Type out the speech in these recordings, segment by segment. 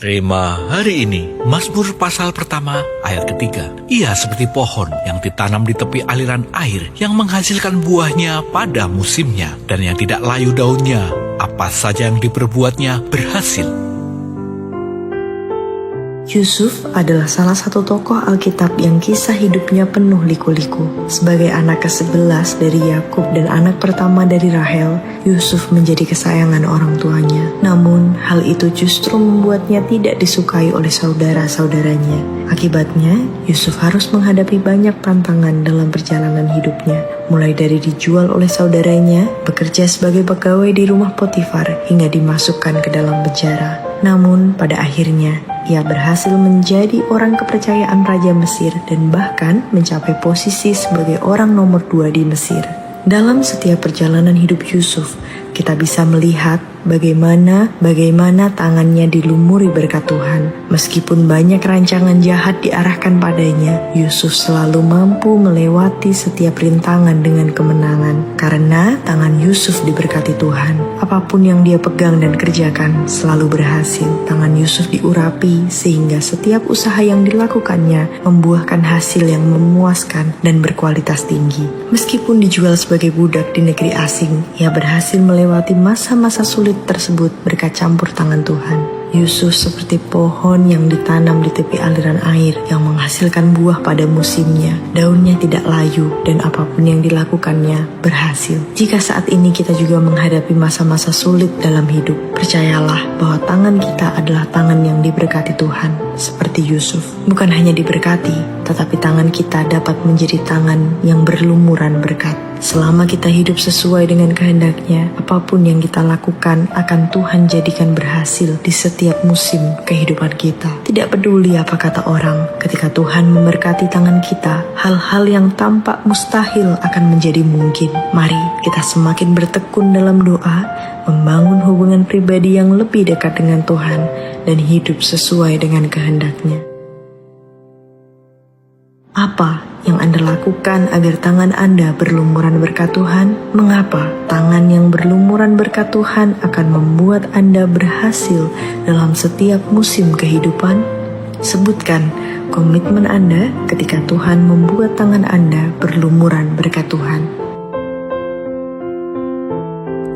Tema hari ini, Mazmur pasal pertama ayat ketiga. Ia seperti pohon yang ditanam di tepi aliran air, yang menghasilkan buahnya pada musimnya, dan yang tidak layu daunnya. Apa saja yang diperbuatnya berhasil. Yusuf adalah salah satu tokoh Alkitab yang kisah hidupnya penuh liku-liku. Sebagai anak ke-11 dari Yakub dan anak pertama dari Rahel, Yusuf menjadi kesayangan orang tuanya. Namun, hal itu justru membuatnya tidak disukai oleh saudara-saudaranya. Akibatnya, Yusuf harus menghadapi banyak tantangan dalam perjalanan hidupnya. Mulai dari dijual oleh saudaranya, bekerja sebagai pegawai di rumah Potifar, hingga dimasukkan ke dalam penjara. Namun, pada akhirnya, ia berhasil menjadi orang kepercayaan Raja Mesir dan bahkan mencapai posisi sebagai orang nomor 2 di Mesir. Dalam setiap perjalanan hidup Yusuf, kita bisa melihat bagaimana tangannya dilumuri berkat Tuhan. Meskipun banyak rancangan jahat diarahkan padanya, Yusuf selalu mampu melewati setiap rintangan dengan kemenangan. Karena tangan Yusuf diberkati Tuhan, apapun yang dia pegang dan kerjakan selalu berhasil. Tangan Yusuf diurapi sehingga setiap usaha yang dilakukannya membuahkan hasil yang memuaskan dan berkualitas tinggi. Meskipun dijual sebagai budak di negeri asing, ia berhasil melewati masa-masa sulit tersebut berkat campur tangan Tuhan. Yusuf seperti pohon yang ditanam di tepi aliran air yang menghasilkan buah pada musimnya. Daunnya tidak layu dan apapun yang dilakukannya berhasil. Jika saat ini kita juga menghadapi masa-masa sulit dalam hidup, percayalah bahwa tangan kita adalah tangan yang diberkati Tuhan. Seperti Yusuf, bukan hanya diberkati, tetapi tangan kita dapat menjadi tangan yang berlumuran berkat. Selama kita hidup sesuai dengan kehendaknya, apapun yang kita lakukan akan Tuhan jadikan berhasil di setiap musim kehidupan kita. Tidak peduli apa kata orang, ketika Tuhan memberkati tangan kita, hal-hal yang tampak mustahil akan menjadi mungkin. Mari kita semakin bertekun dalam doa, membangun hubungan pribadi yang lebih dekat dengan Tuhan, dan hidup sesuai dengan kehendaknya. Apa yang Anda lakukan agar tangan Anda berlumuran berkat Tuhan? Mengapa tangan yang berlumuran berkat Tuhan akan membuat Anda berhasil dalam setiap musim kehidupan? Sebutkan komitmen Anda ketika Tuhan membuat tangan Anda berlumuran berkat Tuhan.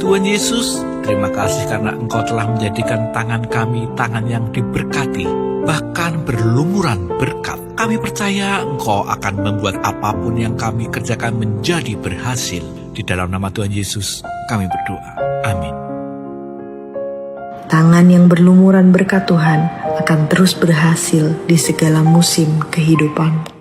Tuhan Yesus, terima kasih karena Engkau telah menjadikan tangan kami tangan yang diberkati, bahkan berlumuran berkat. Kami percaya Engkau akan membuat apapun yang kami kerjakan menjadi berhasil. Di dalam nama Tuhan Yesus, kami berdoa. Amin. Tangan yang berlumuran berkat Tuhan akan terus berhasil di segala musim kehidupan.